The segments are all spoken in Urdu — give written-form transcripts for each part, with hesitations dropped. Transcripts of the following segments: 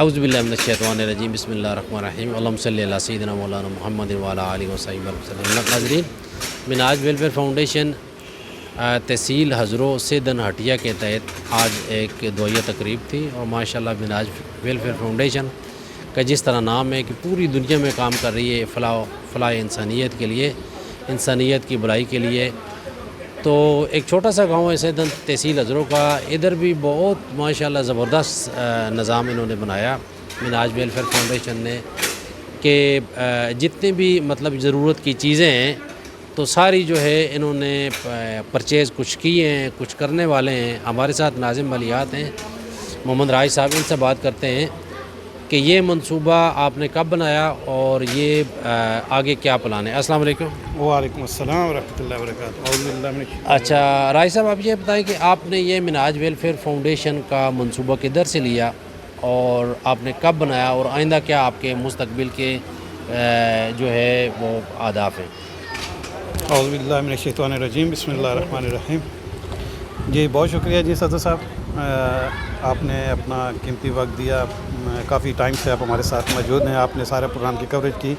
اعوذ باللہ من الشیطان الرجیم بسم اللہ الرحمن الرحیم اللہم صلی علی سیدنا مولانا محمد وعلی آلہ وصحبہ وسلم. ناظرین، منہاج ویلفیئر فاؤنڈیشن تحصیل ہزرو سیدن ہٹیا کے تحت آج ایک دعائیہ تقریب تھی، اور ماشاءاللہ منہاج ویلفیئر فاؤنڈیشن کا جس طرح نام ہے کہ پوری دنیا میں کام کر رہی ہے فلاح انسانیت کے لیے، انسانیت کی بھلائی کے لیے. تو ایک چھوٹا سا گاؤں ہے سیدن تحصیل ہزرو کا، ادھر بھی بہت ماشاءاللہ زبردست نظام انہوں نے بنایا منہاج ویلفیئر فاؤنڈیشن نے، کہ جتنے بھی مطلب ضرورت کی چیزیں ہیں تو ساری جو ہے انہوں نے پرچیز کچھ کیے ہیں، کچھ کرنے والے ہیں. ہمارے ساتھ ناظم ملیات ہیں، محمد راج صاحب، ان سے بات کرتے ہیں کہ یہ منصوبہ آپ نے کب بنایا اور یہ آگے کیا پلان ہے. السلام علیکم. وعلیکم السلام ورحمۃ اللہ وبرکاتہ. اعوذ باللہ من الشیطان. اچھا راج صاحب، آپ یہ بتائیں کہ آپ نے یہ منہاج ویلفیئر فاؤنڈیشن کا منصوبہ کدھر سے لیا اور آپ نے کب بنایا، اور آئندہ کیا آپ کے مستقبل کے جو ہے وہ اہداف ہیں؟ اعوذ باللہ من الشیطان الرجیم. بسم اللہ الرحمن الرحیم. جی بہت شکریہ جی صدر صاحب، آپ نے اپنا قیمتی وقت دیا. کافی ٹائم سے آپ ہمارے ساتھ موجود ہیں، آپ نے سارے پروگرام کی کوریج کی.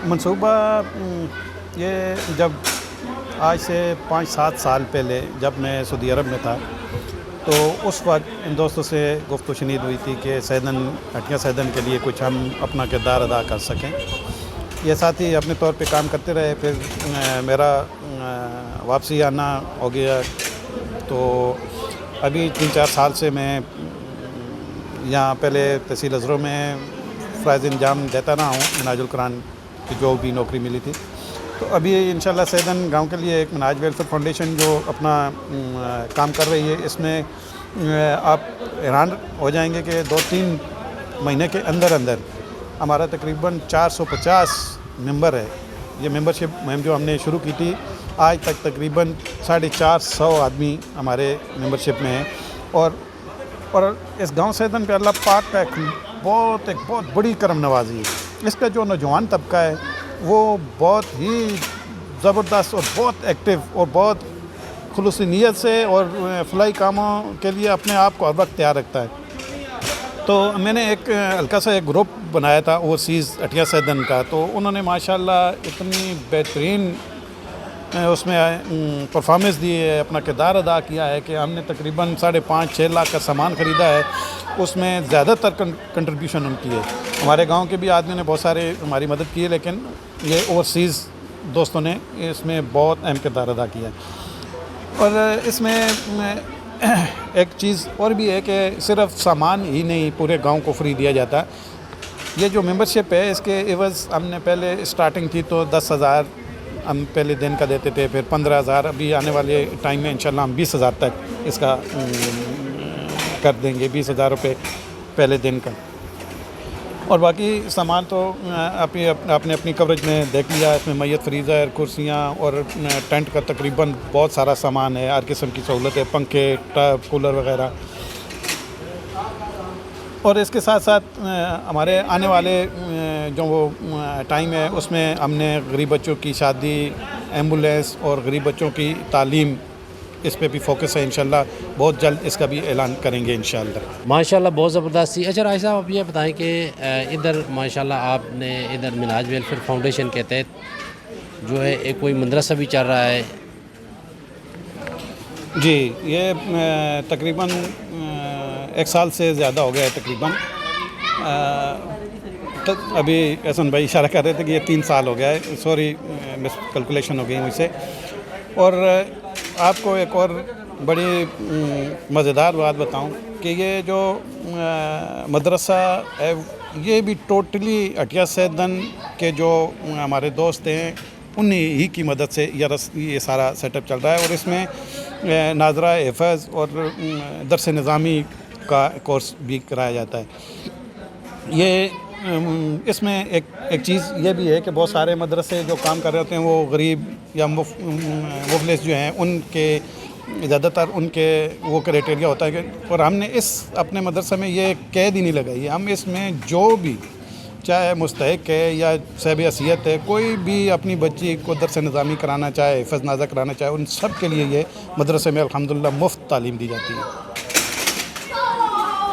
منصوبہ یہ جب آج سے 5-7 سال پہلے جب میں سعودی عرب میں تھا، تو اس وقت ان دوستوں سے گفت و شنید ہوئی تھی کہ سیدن ہٹیا سیدن کے لیے کچھ ہم اپنا کردار ادا کر سکیں. یہ ساتھی اپنے طور پہ کام کرتے رہے. پھر میرا واپسی آنا ہو گیا، تو ابھی 3-4 سال سے میں یہاں پہلے تحصیل ہزرو میں فرائض انجام دیتا رہا ہوں، منہاج القرآن کی جو بھی نوکری ملی تھی. تو ابھی انشاءاللہ سیدن گاؤں کے لیے ایک منہاج ویلفیئر فاؤنڈیشن جو اپنا کام کر رہی ہے، اس میں آپ حیران ہو جائیں گے کہ 2-3 مہینے کے اندر ہمارا تقریباً 450 ممبر ہے. یہ ممبرشپ مہم جو ہم نے شروع کی تھی، آج تک تقریباً 450 آدمی ہمارے ممبرشپ میں ہیں. اور اس گاؤں سیدن پہ اللہ پاک کا ایک بہت بڑی کرم نوازی ہے. اس کا جو نوجوان طبقہ ہے وہ بہت ہی زبردست اور بہت ایکٹیو اور بہت خلوص نیت سے اور فلاحی کاموں کے لیے اپنے آپ کو ہر وقت تیار رکھتا ہے. تو میں نے ایک ہلکا سا ایک گروپ بنایا تھا اوورسیز ہٹیا سیدن کا. تو انہوں نے ماشاءاللہ اتنی بہترین اس میں پرفارمنس دی ہے، اپنا کردار ادا کیا ہے کہ ہم نے تقریباً 5.5-6 لاکھ کا سامان خریدا ہے. اس میں زیادہ تر کنٹریبیوشن ان کی ہے. ہمارے گاؤں کے بھی آدمی نے بہت سارے ہماری مدد کی ہے، لیکن یہ اوورسیز دوستوں نے اس میں بہت اہم کردار ادا کیا ہے. اور اس میں ایک چیز اور بھی ہے کہ صرف سامان ہی نہیں پورے گاؤں کو فری دیا جاتا. یہ جو ممبرشپ ہے، اس کے عوض ہم نے پہلے اسٹارٹنگ تھی تو 10,000 ہم پہلے دن کا دیتے تھے، پھر 15,000. ابھی آنے والے ٹائم میں انشاءاللہ ہم 20,000 تک اس کا کر دیں گے، 20,000 روپے پہلے دن کا. اور باقی سامان تو آپ نے اپنی کوریج میں دیکھ لیا. اس میں میت فریزر، کرسیاں اور ٹینٹ کا تقریباً بہت سارا سامان ہے، ہر قسم کی سہولت ہے، پنکھے، ٹب، کولر وغیرہ. اور اس کے ساتھ ساتھ ہمارے آنے والے جو وہ ٹائم ہے، اس میں ہم نے غریب بچوں کی شادی، ایمبولینس اور غریب بچوں کی تعلیم، اس پہ بھی فوکس ہے. انشاءاللہ بہت جلد اس کا بھی اعلان کریں گے انشاءاللہ. ماشاءاللہ بہت زبردست تھی. اچھا راج صاحب، آپ یہ بتائیں کہ ادھر ماشاءاللہ آپ نے ادھر منہاج ویلفیئر فاؤنڈیشن کے تحت جو ہے ایک کوئی مدرسہ بھی چل رہا ہے. جی، یہ تقریباً 1 سال سے زیادہ ہو گیا ہے تقریباً. ابھی احسن بھائی اشارہ کر رہے تھے کہ یہ 3 سال ہو گیا ہے. سوری، مس کیلکولیشن ہو گئی مجھ سے. اور آپ کو ایک اور بڑی مزیدار بات بتاؤں کہ یہ جو مدرسہ ہے، یہ بھی ٹوٹلی ہٹیا سیدن کے جو ہمارے دوست ہیں انہی ہی کی مدد سے یہ سارا سیٹ اپ چل رہا ہے. اور اس میں ناظرہ حفظ اور درس نظامی کا کورس بھی کرایا جاتا ہے. یہ اس میں ایک چیز یہ بھی ہے کہ بہت سارے مدرسے جو کام کر رہے ہوتے ہیں وہ غریب یا مفلس جو ہیں، ان کے زیادہ تر ان کے وہ کرائٹیریا ہوتا ہے کہ، اور ہم نے اس اپنے مدرسہ میں یہ قید ہی نہیں لگائی ہے. ہم اس میں جو بھی چاہے مستحق ہے یا صاحب حیثیت ہے، کوئی بھی اپنی بچی کو درس نظامی کرانا چاہے، حفظ نازہ کرانا چاہے، ان سب کے لیے یہ مدرسے میں الحمدللہ مفت تعلیم دی جاتی ہے.